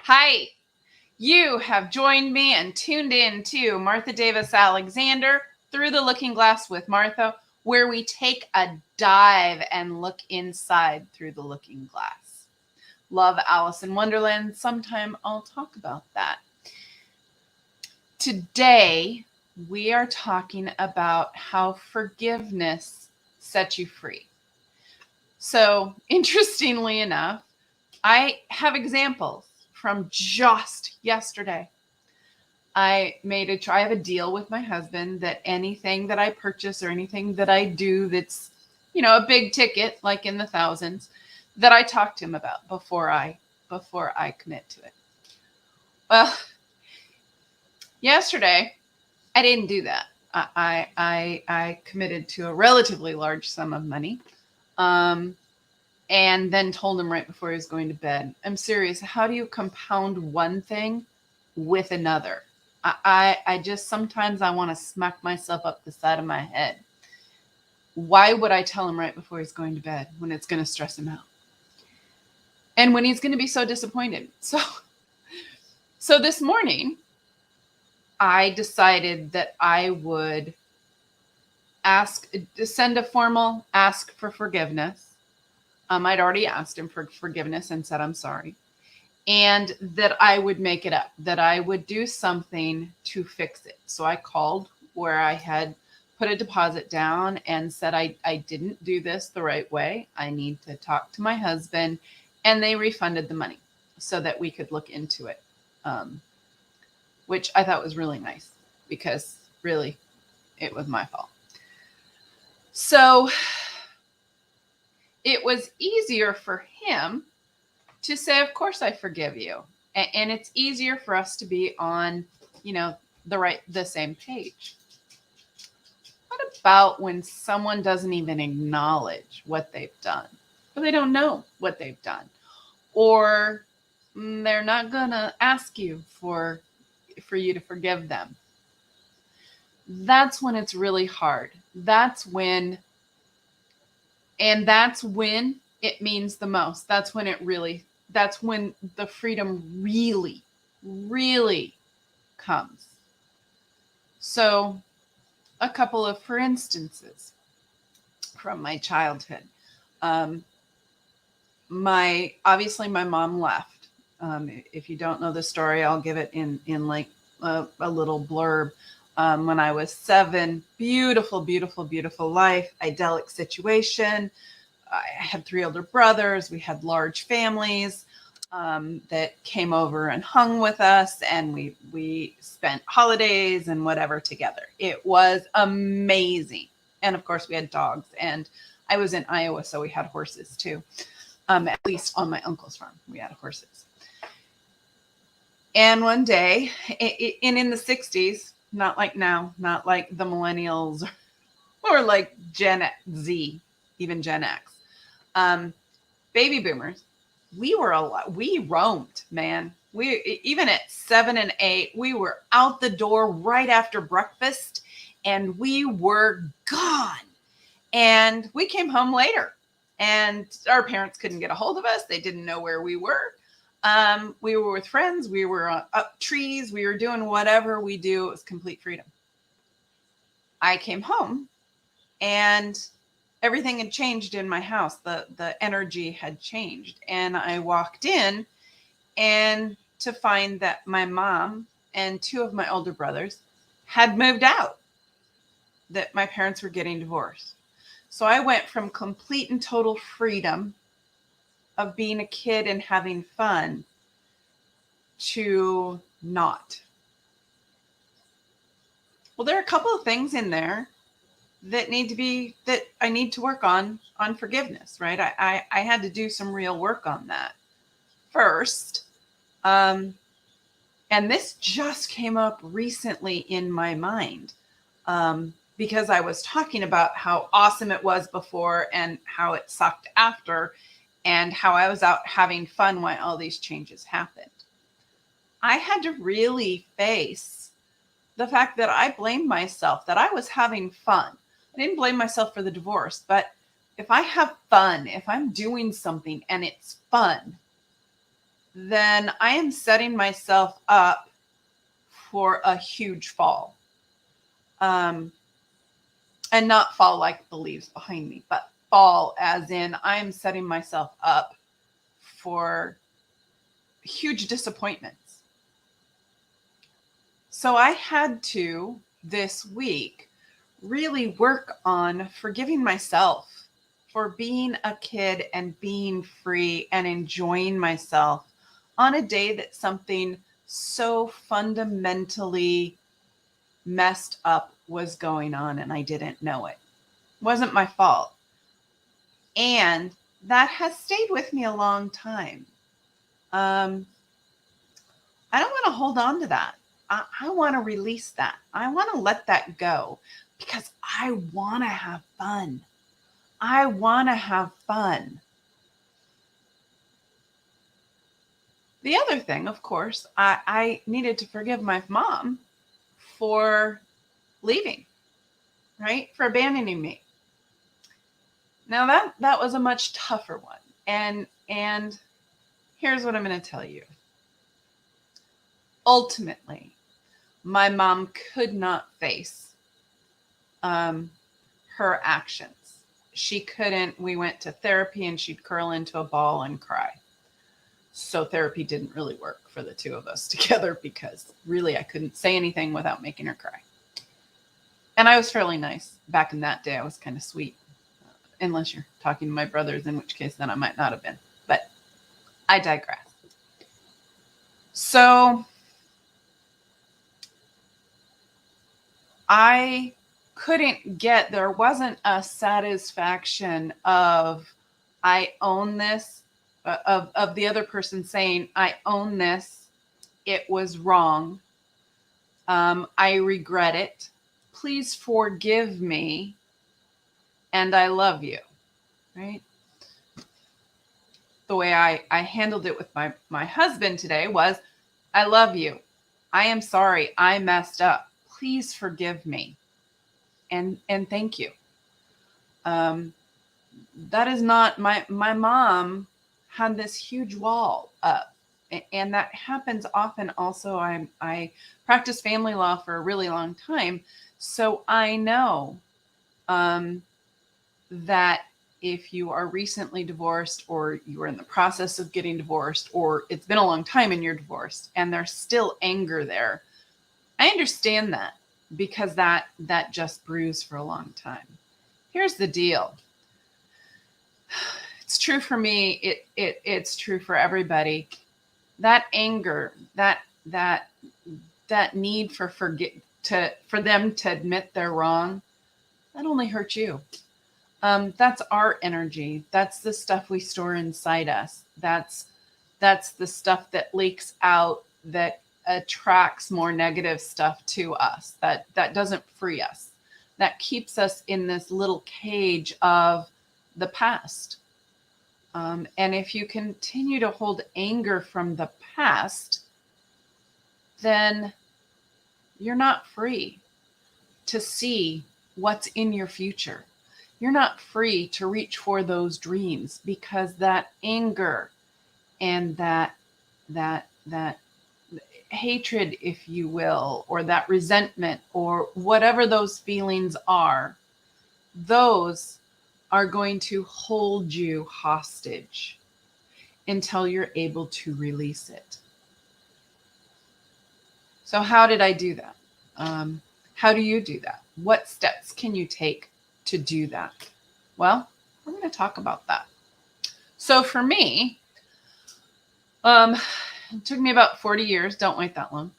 Hi, you have joined me and tuned in to Martha Davis Alexander Through the Looking Glass with Martha, where we take a dive and look inside through the looking glass. Love Alice in Wonderland. Sometime I'll talk about that. Today, we are talking about how forgiveness sets you free. So, interestingly enough, I have examples from just yesterday. I have a deal with my husband that anything that I purchase or anything that I do that's, a big ticket, like in the thousands, that I talk to him about before I commit to it. Well, yesterday I didn't do that. I committed to a relatively large sum of money. And then told him right before he was going to bed, I'm serious. How do you compound one thing with another? I just, sometimes I want to smack myself up the side of my head. Why would I tell him right before he's going to bed when it's going to stress him out? And when he's going to be so disappointed. So this morning, I decided that I would send a formal ask for forgiveness. I'd already asked him for forgiveness and said, I'm sorry. And that I would make it up, that I would do something to fix it. So I called where I had put a deposit down and said, I didn't do this the right way. I need to talk to my husband. And they refunded the money so that we could look into it, which I thought was really nice because really it was my fault. So it was easier for him to say, of course, I forgive you. And it's easier for us to be on, the same page. What about when someone doesn't even acknowledge what they've done, or they don't know what they've done, or they're not going to ask you for you to forgive them? That's when it's really hard. That's when it means the most. That's when the freedom really, really comes. So a couple of for instances from my childhood. Obviously my mom left. If you don't know the story, I'll give it in like a little blurb. When I was 7, beautiful, beautiful, beautiful life, idyllic situation. I had 3 older brothers. We had large families that came over and hung with us, and we spent holidays and whatever together. It was amazing. And of course, we had dogs, and I was in Iowa, so we had horses too. At least on my uncle's farm, we had horses. And one day, in the 60s, not like now, not like the millennials or like Gen Z, even Gen X. Baby boomers, we roamed, man. Even at 7 and 8, we were out the door right after breakfast and we were gone. And we came home later and our parents couldn't get a hold of us. They didn't know where we were. We were with friends. We were up trees. We were doing whatever we do. It was complete freedom. I came home and everything had changed in my house. The energy had changed. And I walked in and to find that my mom and 2 of my older brothers had moved out, that my parents were getting divorced. So I went from complete and total freedom of being a kid and having fun to not. Well, there are a couple of things in there that I need to work on forgiveness, right? I had to do some real work on that first. And this just came up recently in my mind because I was talking about how awesome it was before and how it sucked after, and how I was out having fun while all these changes happened. I had to really face the fact that I blamed myself, that I was having fun. I didn't blame myself for the divorce, but if I have fun, if I'm doing something and it's fun, then I am setting myself up for a huge fall. And not fall like the leaves behind me, but fall as in I am setting myself up for huge disappointments. So I had to this week really work on forgiving myself for being a kid and being free and enjoying myself on a day that something so fundamentally messed up was going on and I didn't know it. It wasn't my fault. And that has stayed with me a long time. I don't want to hold on to that. I want to release that. I want to let that go because I want to have fun. I want to have fun. The other thing, of course, I needed to forgive my mom for leaving, right? For abandoning me. Now that was a much tougher one. And here's what I'm going to tell you. Ultimately, my mom could not face her actions. She couldn't. We went to therapy and she'd curl into a ball and cry. So therapy didn't really work for the two of us together because really I couldn't say anything without making her cry. And I was fairly nice. Back in that day, I was kind of sweet. Unless you're talking to my brothers, in which case then I might not have been. But I digress. So I couldn't get, there wasn't a satisfaction of I own this, of the other person saying, I own this. It was wrong. I regret it. Please forgive me. And I love you. Right? The way I handled it with my husband today was, I love you. I am sorry. I messed up. Please forgive me. And thank you. That is not my mom had this huge wall up, and that happens often. Also, I practiced family law for a really long time, so I know that if you are recently divorced or you are in the process of getting divorced or it's been a long time and you're divorced and there's still anger there, I understand that because that just brews for a long time. Here's the deal. It's true for me. It's true for everybody. That anger, that need for them to admit they're wrong, that only hurts you. That's our energy. That's the stuff we store inside us. That's the stuff that leaks out, that attracts more negative stuff to us, that doesn't free us, that keeps us in this little cage of the past. And if you continue to hold anger from the past, then you're not free to see what's in your future. You're not free to reach for those dreams because that anger and that hatred, if you will, or that resentment or whatever those feelings are, those are going to hold you hostage until you're able to release it. So how did I do that? How do you do that? What steps can you take to do that? Well, we're going to talk about that. So for me, it took me about 40 years. Don't wait that long.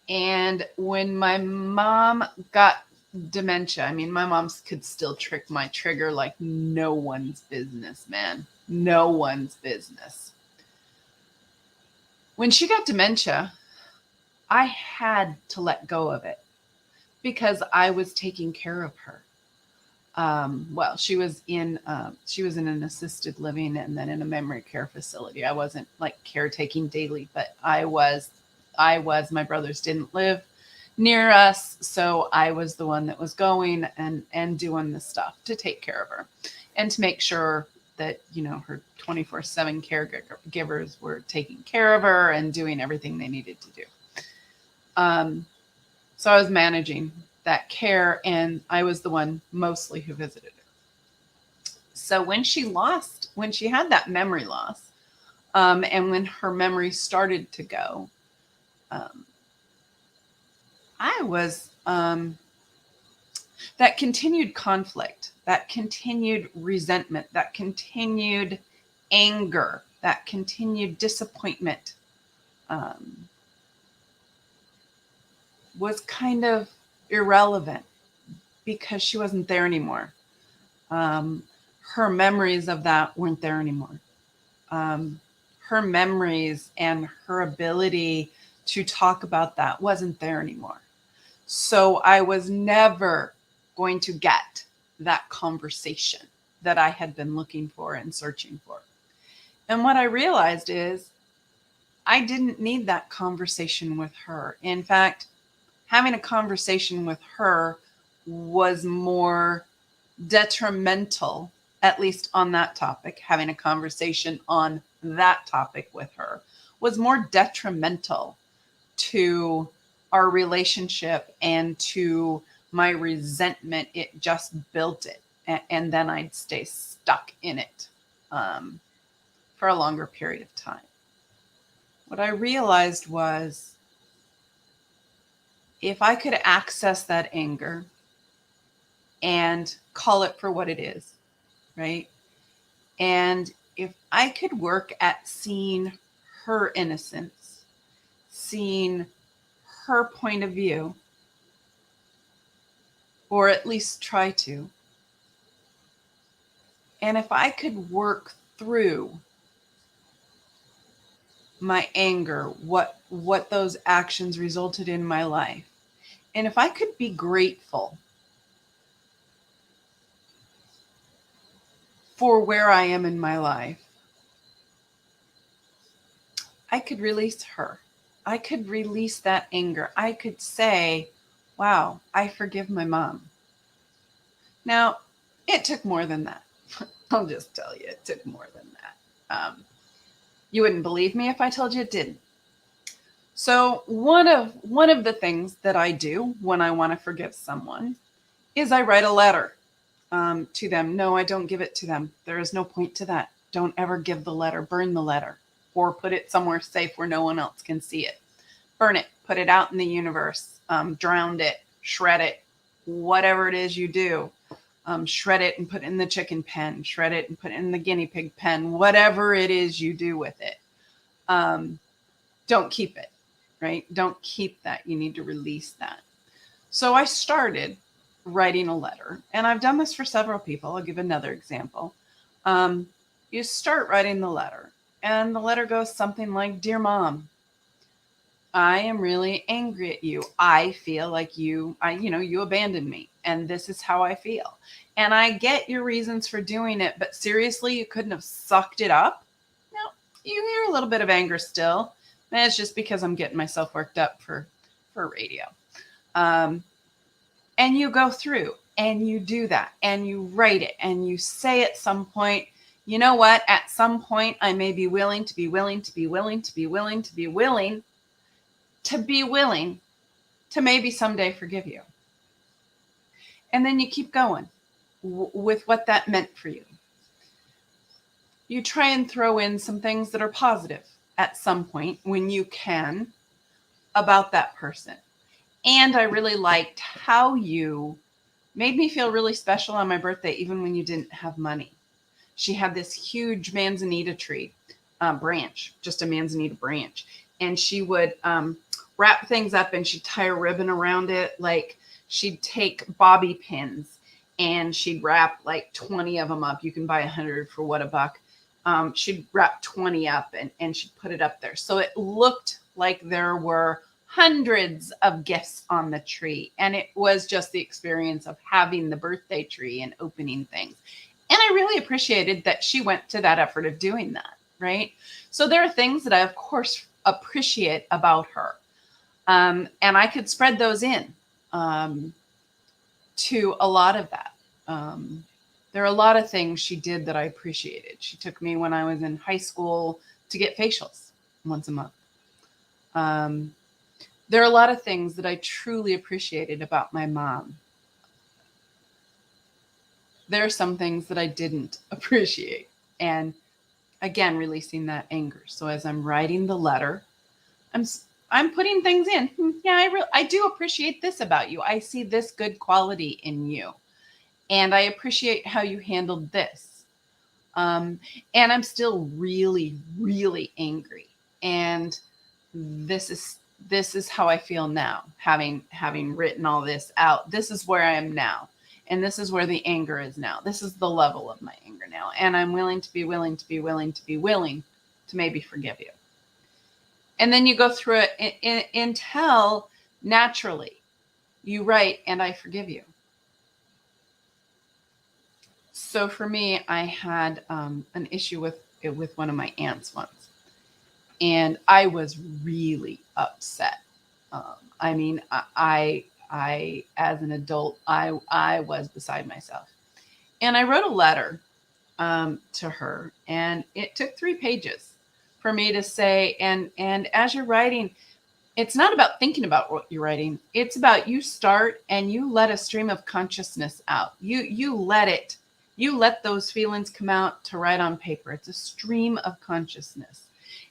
And when my mom got dementia, I mean, my mom could still trick my trigger like no one's business, man. No one's business. When she got dementia, I had to let go of it because I was taking care of her. Well, she was in an assisted living and then in a memory care facility. I wasn't like caretaking daily, but I was, my brothers didn't live near us. So I was the one that was going and doing the stuff to take care of her and to make sure that, her 24/7 caregivers were taking care of her and doing everything they needed to do. So I was managing that care, and I was the one mostly who visited her. So when she had that memory loss, and when her memory started to go, I was, that continued conflict, that continued resentment, that continued anger, that continued disappointment, was kind of irrelevant because she wasn't there anymore. Her memories of that weren't there anymore. Her memories and her ability to talk about that wasn't there anymore. So I was never going to get that conversation that I had been looking for and searching for. And what I realized is I didn't need that conversation with her. In fact, having a conversation with her was more detrimental, at least on that topic. Having a conversation on that topic with her was more detrimental to our relationship and to my resentment. It just built it. And then I'd stay stuck in it for a longer period of time. What I realized was, if I could access that anger and call it for what it is, right? And if I could work at seeing her innocence, seeing her point of view, or at least try to, and if I could work through my anger, what those actions resulted in my life, and if I could be grateful for where I am in my life, I could release her. I could release that anger. I could say, wow, I forgive my mom. Now, it took more than that. I'll just tell you, it took more than that. You wouldn't believe me if I told you it didn't. So one of the things that I do when I want to forgive someone is I write a letter to them. No, I don't give it to them. There is no point to that. Don't ever give the letter. Burn the letter, or put it somewhere safe where no one else can see it. Burn it. Put it out in the universe. Drown it. Shred it. Whatever it is you do. Shred it and put it in the chicken pen. Shred it and put it in the guinea pig pen. Whatever it is you do with it. Don't keep it, right? Don't keep that. You need to release that. So I started writing a letter, and I've done this for several people. I'll give another example. You start writing the letter, and the letter goes something like, "Dear Mom, I am really angry at you. I feel like you abandoned me, and this is how I feel. And I get your reasons for doing it, but seriously, you couldn't have sucked it up." No, you hear a little bit of anger still. And it's just because I'm getting myself worked up for radio. And you go through and you do that and you write it and you say at some point, you know what? At some point, I may be willing to maybe someday forgive you. And then you keep going with what that meant for you. You try and throw in some things that are positive at some point when you can about that person. And I really liked how you made me feel really special on my birthday, even when you didn't have money. She had this huge manzanita tree branch, just a manzanita branch. And she would wrap things up and she'd tie a ribbon around it. Like, she'd take bobby pins and she'd wrap like 20 of them up. You can buy 100 for what, $1. She'd wrap 20 up and she'd put it up there. So it looked like there were hundreds of gifts on the tree. And it was just the experience of having the birthday tree and opening things. And I really appreciated that she went to that effort of doing that, right? So there are things that I, of course, appreciate about her. And I could spread those in to a lot of that. There are a lot of things she did that I appreciated. She took me when I was in high school to get facials once a month. There are a lot of things that I truly appreciated about my mom. There are some things that I didn't appreciate. And again, releasing that anger. So as I'm writing the letter, I'm putting things in. Yeah, I do appreciate this about you. I see this good quality in you. And I appreciate how you handled this. And I'm still really, really angry. And this is how I feel now, having written all this out. This is where I am now. And this is where the anger is now. This is the level of my anger now. And I'm willing to maybe forgive you. And then you go through it until naturally you write, and I forgive you. So for me, I had an issue with one of my aunts once, and I was really upset. I as an adult, I was beside myself, and I wrote a letter to her, and it took 3 pages for me to say. And as you're writing, it's not about thinking about what you're writing. It's about you start and you let a stream of consciousness out. You let those feelings come out to write on paper. It's a stream of consciousness.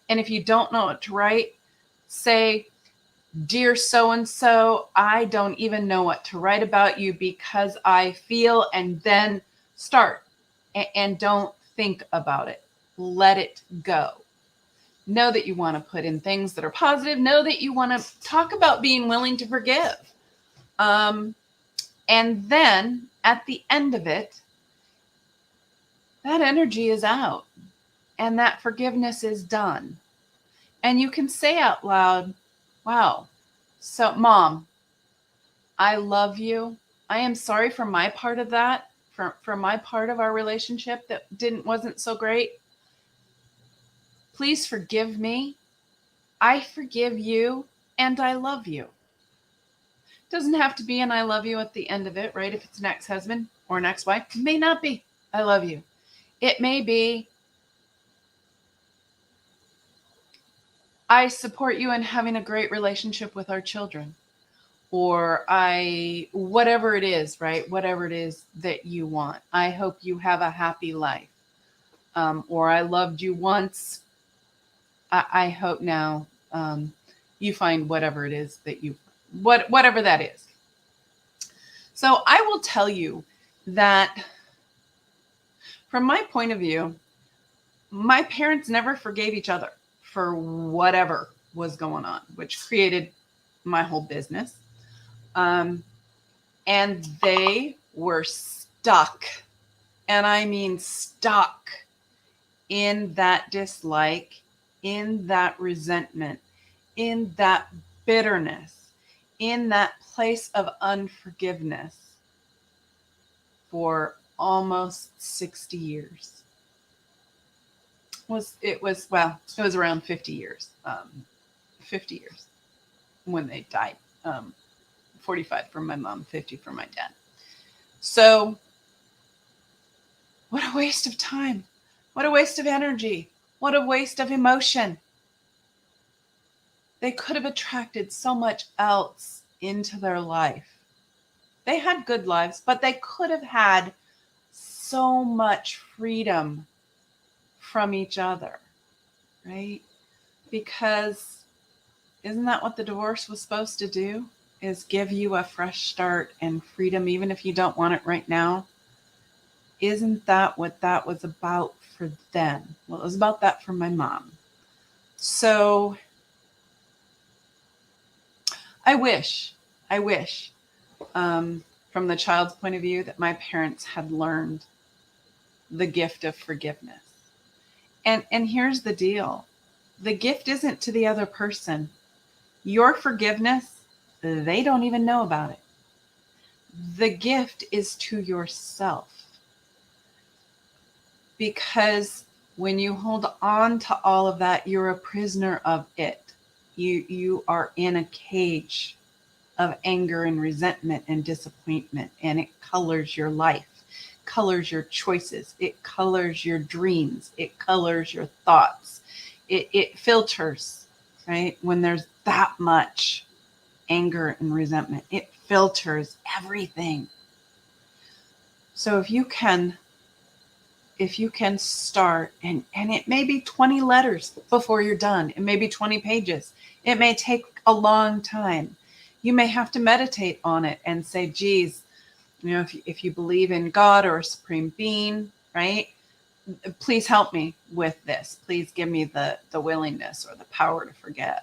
And if you don't know what to write, say, "Dear so-and-so, I don't even know what to write about you because I feel," and then start. And don't think about it. Let it go. Know that you want to put in things that are positive. Know that you want to talk about being willing to forgive. And then at the end of it, that energy is out and that forgiveness is done. And you can say out loud, "Wow, so Mom, I love you. I am sorry for my part of that, for my part of our relationship that wasn't so great. Please forgive me. I forgive you and I love you." Doesn't have to be an "I love you" at the end of it, right? If it's an ex-husband or an ex-wife, it may not be "I love you." It may be, "I support you in having a great relationship with our children," or whatever it is, right? Whatever it is that you want. "I hope you have a happy life." Or "I loved you once. I hope now you find whatever it is that whatever that is." So I will tell you that from my point of view, my parents never forgave each other for whatever was going on, which created my whole business. And they were stuck, and I mean stuck, in that dislike, in that resentment, in that bitterness, in that place of unforgiveness for almost 60 years. It was around 50 years. 50 years when they died. 45 for my mom, 50 for my dad. So what a waste of time. What a waste of energy. What a waste of emotion. They could have attracted so much else into their life. They had good lives, but they could have had so much freedom from each other, right? Because isn't that what the divorce was supposed to do? Is give you a fresh start and freedom, even if you don't want it right now? Isn't that what that was about for them? Well, it was about that for my mom. So I wish, from the child's point of view, that my parents had learned the gift of forgiveness. And here's the deal. The gift isn't to the other person. Your forgiveness, they don't even know about it. The gift is to yourself. Because when you hold on to all of that, you're a prisoner of it. You are in a cage of anger and resentment and disappointment, and it colors your life. colors your choices. It colors your dreams. It colors your thoughts. It filters, right? When there's that much anger and resentment, it filters everything. So if you can start, and it may be 20 letters before you're done. It may be 20 pages. It may take a long time. You may have to meditate on it and say, geez, if you believe in God or a supreme being, right? Please help me with this. Please give me the willingness or the power to forgive.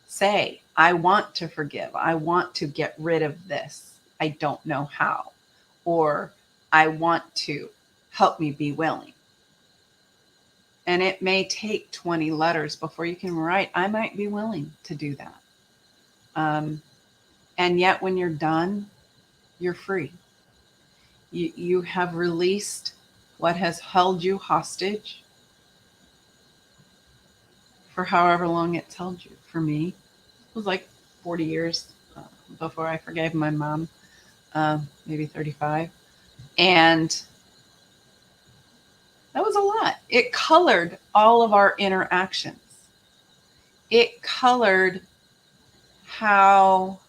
Say, I want to forgive. I want to get rid of this. I don't know how. Or I want to, help me be willing. And it may take 20 letters before you can write, I might be willing to do that. And yet when you're done, you're free. You have released what has held you hostage for however long it's held you. For me, it was like 40 years before I forgave my mom, maybe 35. And that was a lot. It colored all of our interactions. It colored how,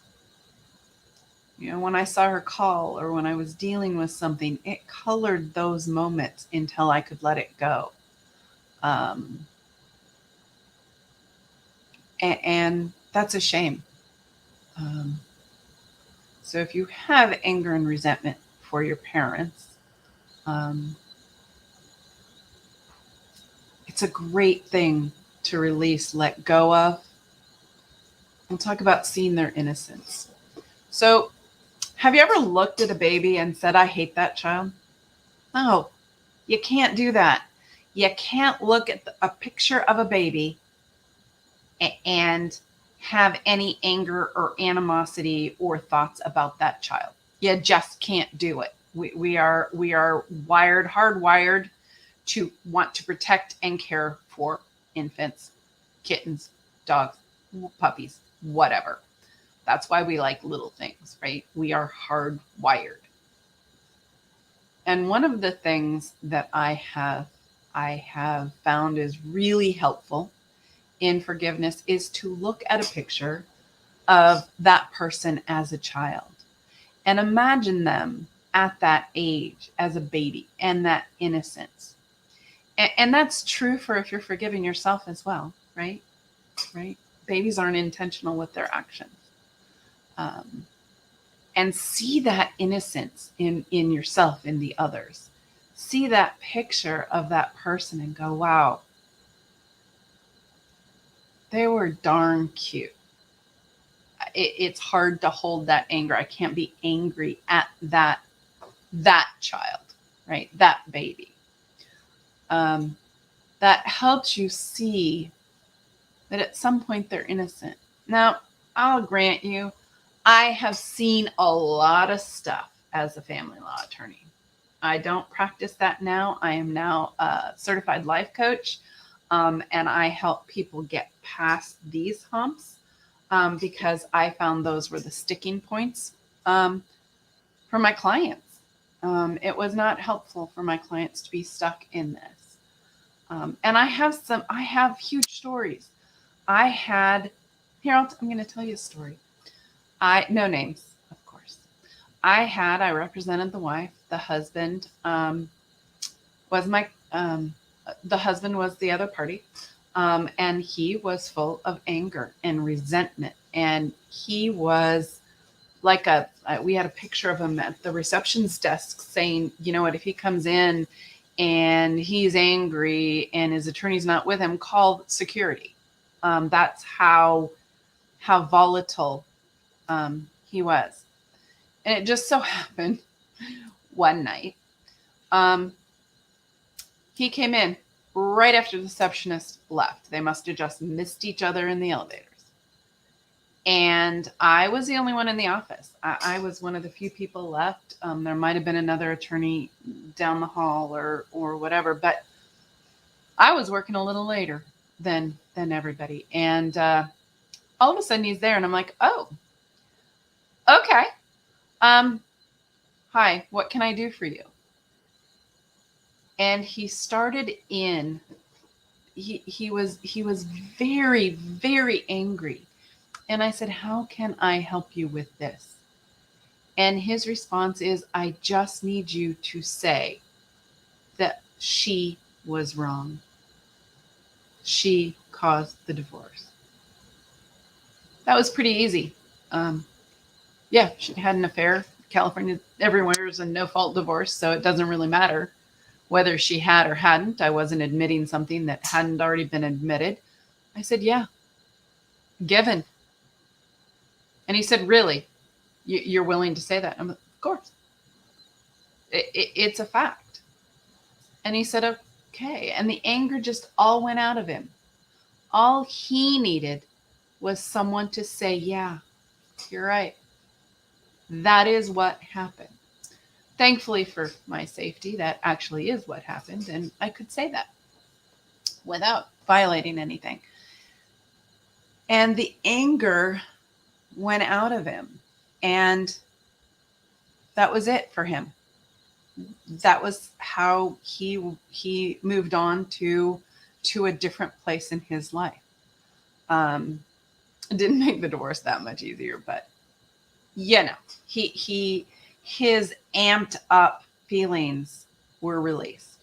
when I saw her call or when I was dealing with something, it colored those moments until I could let it go. And that's a shame. So if you have anger and resentment for your parents, it's a great thing to release, let go of. We'll talk about seeing their innocence. So have you ever looked at a baby and said, I hate that child? No, you can't do that. You can't look at a picture of a baby and have any anger or animosity or thoughts about that child. You just can't do it. We are hardwired to want to protect and care for infants, kittens, dogs, puppies, whatever. That's why we like little things, right? We are hardwired. And one of the things that I have found is really helpful in forgiveness is to look at a picture of that person as a child and imagine them at that age as a baby and that innocence. And that's true for if you're forgiving yourself as well, right? Right? Babies aren't intentional with their actions. And see that innocence in yourself, in the others. See that picture of that person and go, wow, they were darn cute. It's hard to hold that anger. I can't be angry at that child, right? That baby. That helps you see that at some point they're innocent. Now, I'll grant you, I have seen a lot of stuff as a family law attorney. I don't practice that now. I am now a certified life coach, and I help people get past these humps because I found those were the sticking points for my clients. It was not helpful for my clients to be stuck in this. And I have huge stories. I'm going to tell you a story. No names, of course. I represented the wife. The husband was the husband was the other party. And he was full of anger and resentment. And he was like we had a picture of him at the reception's desk saying, you know what, if he comes in and he's angry and his attorney's not with him, call security. That's how volatile he was. And it just so happened one night, he came in right after the receptionist left. They must have just missed each other in the elevators. And I was the only one in the office. I was one of the few people left. There might have been another attorney down the hall or whatever, but I was working a little later than everybody. And all of a sudden he's there and I'm like, oh, okay. Hi, Hi, what can I do for you? And he started in, he was very, very angry. And I said, how can I help you with this? And his response is, I just need you to say that she was wrong. She caused the divorce. That was pretty easy. Yeah, she had an affair. California, everywhere is a no-fault divorce, so it doesn't really matter whether she had or hadn't. I wasn't admitting something that hadn't already been admitted. I said, yeah, given. And he said, really? You're willing to say that? I'm like, of course. It's a fact. And he said, okay. And the anger just all went out of him. All he needed was someone to say, yeah, you're right. That is what happened. Thankfully for my safety, that actually is what happened. And I could say that without violating anything. And the anger went out of him. And that was it for him. That was how he moved on to a different place in his life. It didn't make the divorce that much easier, but his amped up feelings were released.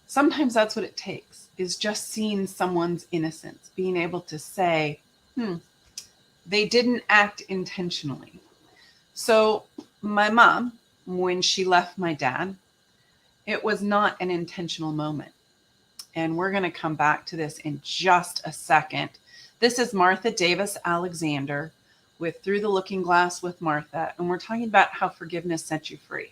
Sometimes that's what it takes, is just seeing someone's innocence, being able to say, they didn't act intentionally. So my mom, when she left my dad, it was not an intentional moment. And we're going to come back to this in just a second. This is Martha Davis Alexander with Through the Looking Glass with Martha. And we're talking about how forgiveness set you free.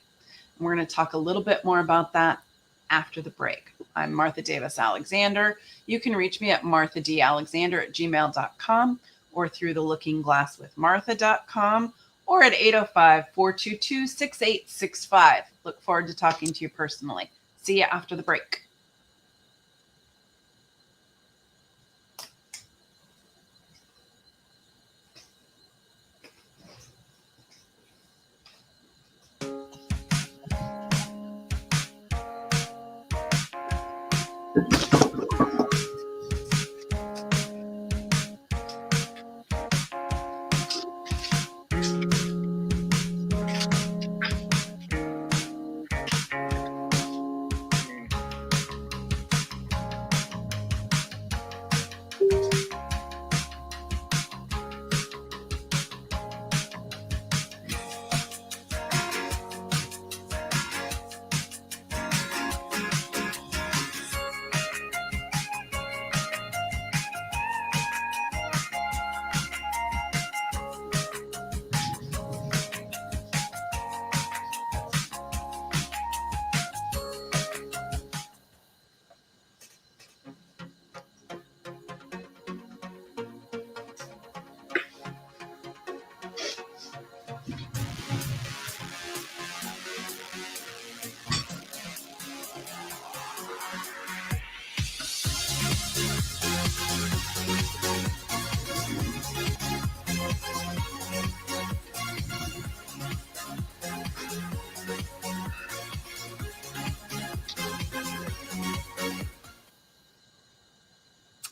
And we're going to talk a little bit more about that after the break. I'm Martha Davis Alexander. You can reach me at marthadalexander@gmail.com or through the lookingglasswithmartha.com or at 805-422-6865. Look forward to talking to you personally. See you after the break.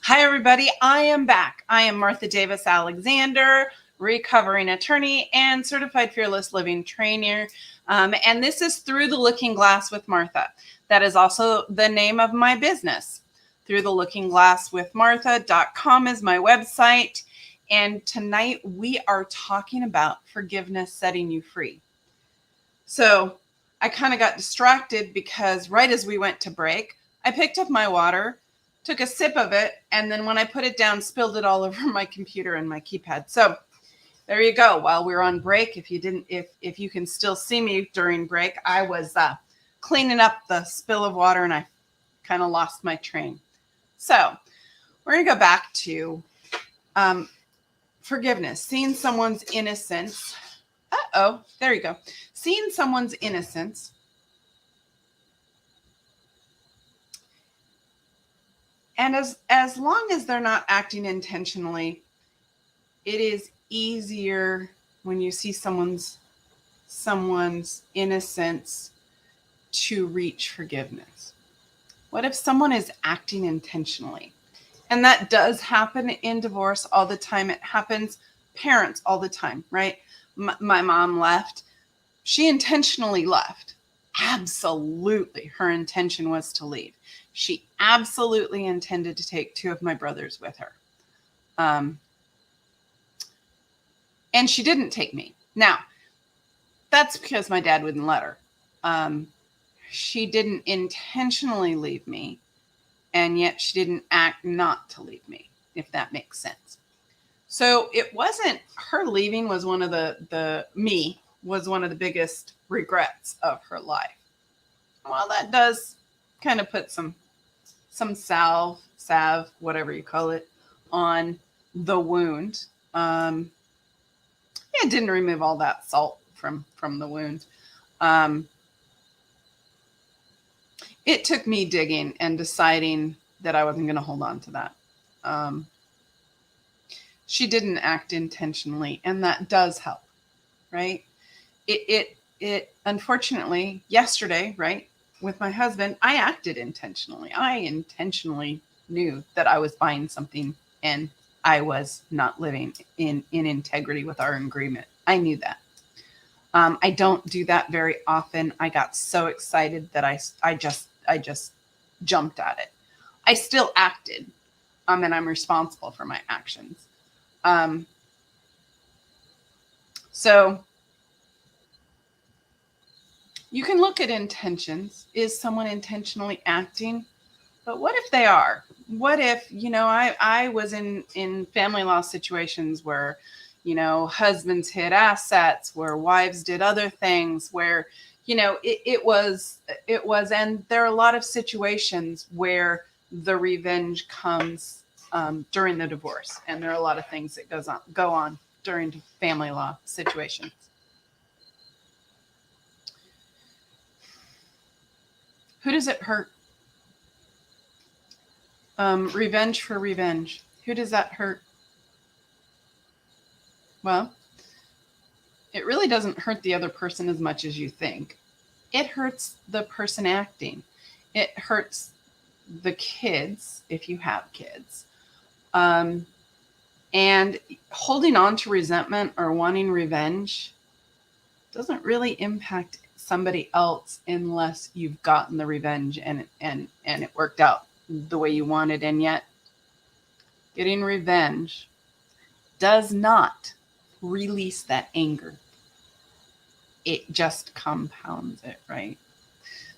Hi, everybody. I am back. I am Martha Davis Alexander, recovering attorney and certified fearless living trainer. And this is Through the Looking Glass with Martha. That is also the name of my business. Through the Looking Glass with Martha.com is my website. And tonight we are talking about forgiveness setting you free. So I kind of got distracted because right as we went to break, I picked up my water, took a sip of it, and then when I put it down, spilled it all over my computer and my keypad. So there you go. While we were on break, if you can still see me during break, I was cleaning up the spill of water and I kind of lost my train. So we're going to go back to forgiveness, seeing someone's innocence. There you go. Seeing someone's innocence. And as long as they're not acting intentionally, it is easier when you see someone's innocence to reach forgiveness? What if someone is acting intentionally? And that does happen in divorce all the time. It happens parents all the time, right? My mom left. She intentionally left. Absolutely. Her intention was to leave. She absolutely intended to take 2 of my brothers with her. And she didn't take me. Now, that's because my dad wouldn't let her. She didn't intentionally leave me, and yet she didn't act not to leave me, if that makes sense. So it wasn't her leaving was one of the biggest regrets of her life. Well, that does kind of put some salve, whatever you call it, on the wound. It didn't remove all that salt from the wound. It took me digging and deciding that I wasn't going to hold on to that. She didn't act intentionally, and that does help, right? It unfortunately yesterday, right, with my husband, I acted intentionally. I intentionally knew that I was buying something and I was not living in integrity with our agreement. I knew that. I don't do that very often. I got so excited that I just jumped at it. I still acted, and I'm responsible for my actions. So you can look at intentions. Is someone intentionally acting? But what if they are? What if, I was in family law situations where, husbands hid assets, where wives did other things, where, it was, and there are a lot of situations where the revenge comes during the divorce. And there are a lot of things that go on during family law situations. Who does it hurt? Revenge for revenge. Who does that hurt? Well, it really doesn't hurt the other person as much as you think. It hurts the person acting. It hurts the kids, if you have kids. And holding on to resentment or wanting revenge doesn't really impact somebody else unless you've gotten the revenge and it worked out the way you wanted. And yet getting revenge does not release that anger. It just compounds it, right?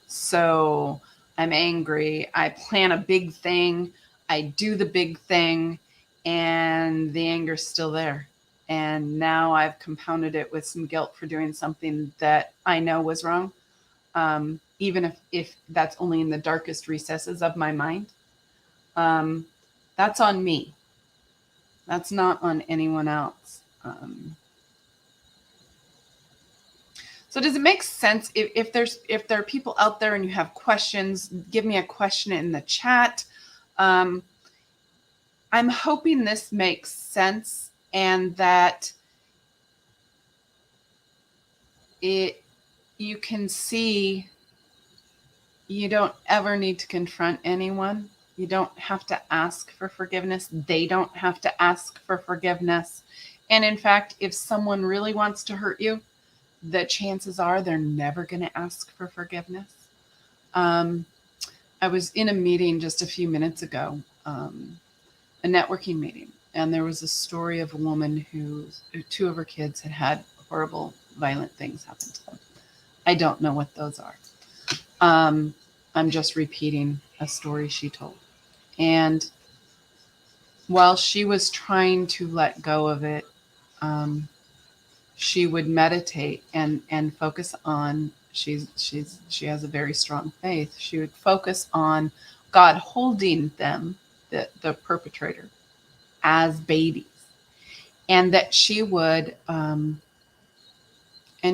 So I'm angry. I plan a big thing. I do the big thing, and the anger's still there. And now I've compounded it with some guilt for doing something that I know was wrong. Even if that's only in the darkest recesses of my mind. That's on me. That's not on anyone else. So does it make sense? If there are people out there and you have questions, give me a question in the chat. I'm hoping this makes sense and that you can see you don't ever need to confront anyone. You don't have to ask for forgiveness. They don't have to ask for forgiveness. And in fact, if someone really wants to hurt you, the chances are they're never going to ask for forgiveness. I was in a meeting just a few minutes ago, a networking meeting, and there was a story of a woman who 2 of her kids had horrible, violent things happen to them. I don't know what those are. I'm just repeating a story she told. And while she was trying to let go of it, she would meditate and focus on, she has a very strong faith. She would focus on God holding them, the perpetrator, as babies. And that she would, and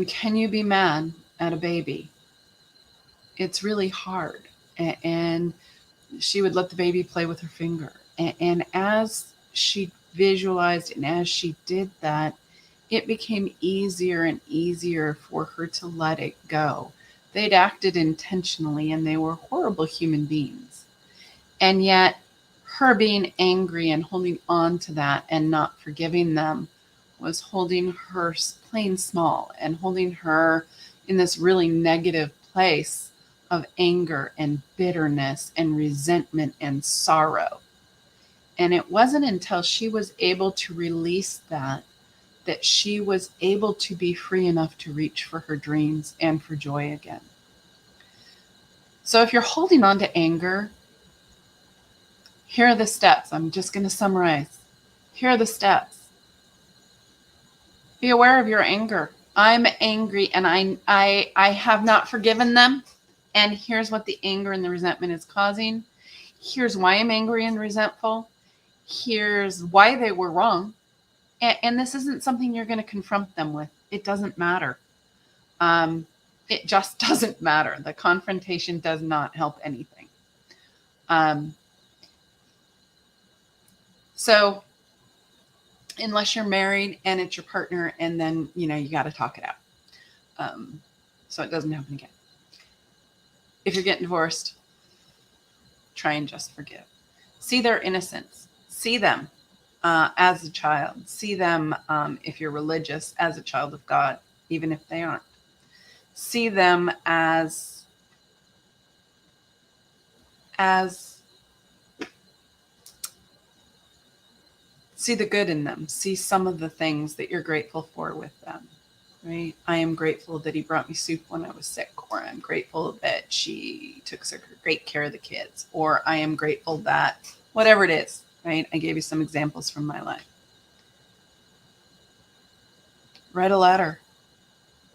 can you be mad at a baby? It's really hard. And she would let the baby play with her finger. And as she visualized and as she did that, it became easier and easier for her to let it go. They'd acted intentionally and they were horrible human beings. And yet, her being angry and holding on to that and not forgiving them was holding her playing small and holding her in this really negative place of anger and bitterness and resentment and sorrow. And it wasn't until she was able to release that she was able to be free enough to reach for her dreams and for joy again. So if you're holding on to anger, here are the steps. I'm just going to summarize. Here are the steps. Be aware of your anger. I'm angry and I have not forgiven them. And here's what the anger and the resentment is causing. Here's why I'm angry and resentful. Here's why they were wrong. And this isn't something you're going to confront them with. It doesn't matter. It just doesn't matter. The confrontation does not help anything. So unless you're married and it's your partner, and then, you got to talk it out. So it doesn't happen again. If you're getting divorced, try and just forgive. See their innocence. See them as a child. See them, if you're religious, as a child of God, even if they aren't. See them as see the good in them. See some of the things that you're grateful for with them, right? I am grateful that he brought me soup when I was sick, or I'm grateful that she took great care of the kids, or I am grateful that whatever it is, right? I gave you some examples from my life. Write a letter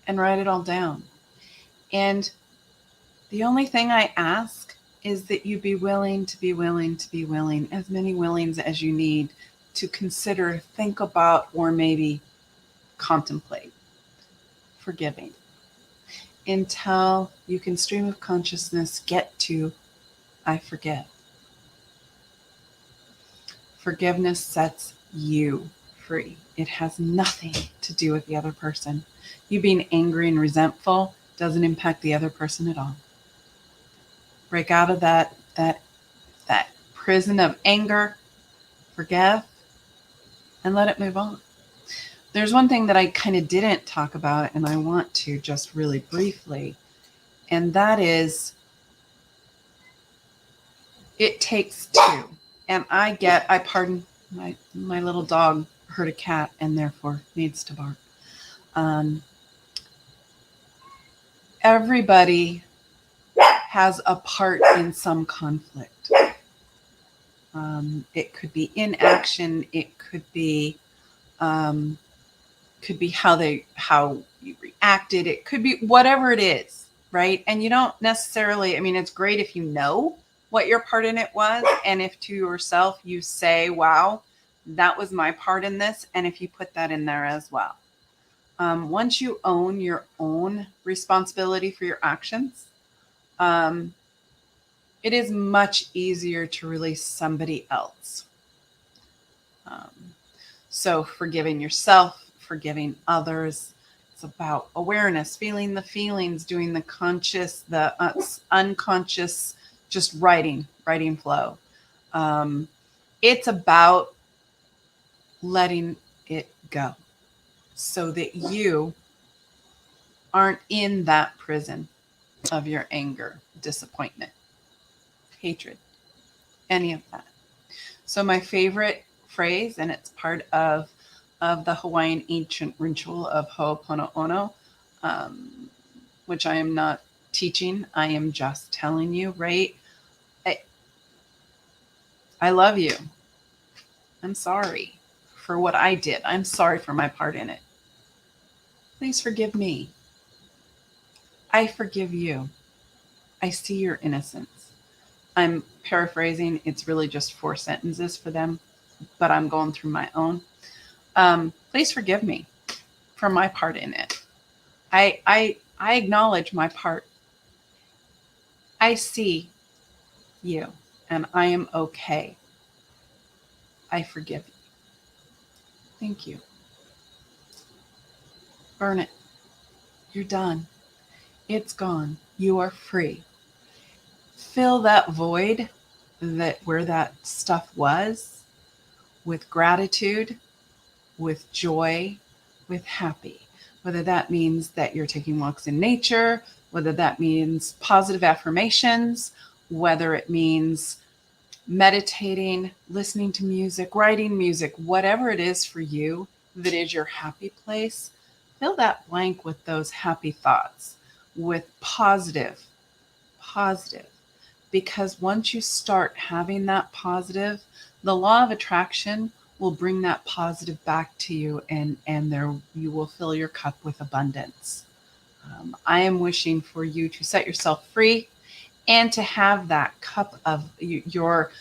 and write it all down. And the only thing I ask is that you be willing, as many willings as you need to consider, think about, or maybe contemplate forgiving until you can stream of consciousness get to, I forgive. Forgiveness sets you free. It has nothing to do with the other person. You being angry and resentful doesn't impact the other person at all. Break out of that prison of anger, forgive, and let it move on. There's one thing that I kind of didn't talk about, and I want to just really briefly, and that is it takes two. And I pardon, my little dog heard a cat and therefore needs to bark. Everybody has a part in some conflict. It could be inaction. It could be how you reacted. It could be whatever it is, right? And you don't necessarily, it's great if you know what your part in it was. And if to yourself you say, wow, that was my part in this. And if you put that in there as well. Once you own your own responsibility for your actions, it is much easier to release somebody else. So forgiving yourself, forgiving others, it's about awareness, feeling the feelings, doing the conscious, the unconscious, just writing flow. It's about letting it go so that you aren't in that prison of your anger, disappointment, hatred, any of that. So my favorite phrase, and it's part of the Hawaiian ancient ritual of Ho'oponopono, which I am not teaching. I am just telling you, right? I love you. I'm sorry for what I did. I'm sorry for my part in it. Please forgive me. I forgive you. I see your innocence. I'm paraphrasing. It's really just 4 sentences for them, but I'm going through my own. Please forgive me for my part in it. I acknowledge my part. I see you, and I am okay. I forgive you. Thank you. Burn it. You're done. It's gone. You are free. Fill that void that where that stuff was with gratitude, with joy, with happy. Whether that means that you're taking walks in nature, whether that means positive affirmations, whether it means meditating, listening to music, writing music, whatever it is for you that is your happy place, fill that blank with those happy thoughts, with positive. Because once you start having that positive, the law of attraction will bring that positive back to you, and there you will fill your cup with abundance. I am wishing for you to set yourself free and to have that cup of your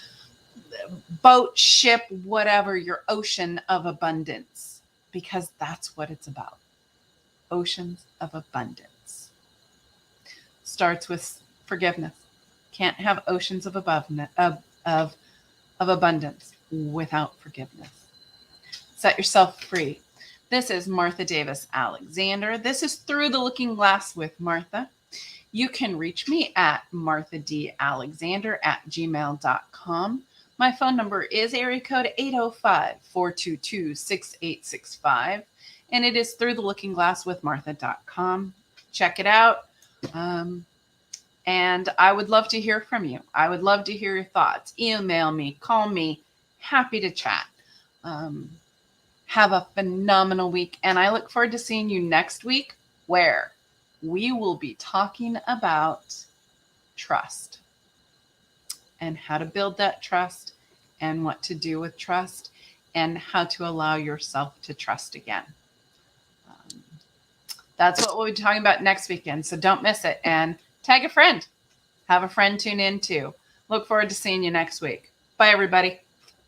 boat, ship, whatever, your ocean of abundance, because that's what it's about. Oceans of abundance. Starts with forgiveness. Can't have oceans of abundance without forgiveness. Set yourself free. This is Martha Davis Alexander. This is Through the Looking Glass with Martha. You can reach me at marthadalexander@gmail.com. My phone number is area code 805-422-6865. And it is Through the Looking Glass with Martha.com. Check it out. And I would love to hear from you. I would love to hear your thoughts. Email me, call me. Happy to chat. Have a phenomenal week. And I look forward to seeing you next week, where we will be talking about trust and how to build that trust and what to do with trust and how to allow yourself to trust again. That's what we'll be talking about next weekend. So don't miss it. And tag a friend. Have a friend tune in too. Look forward to seeing you next week. Bye, everybody.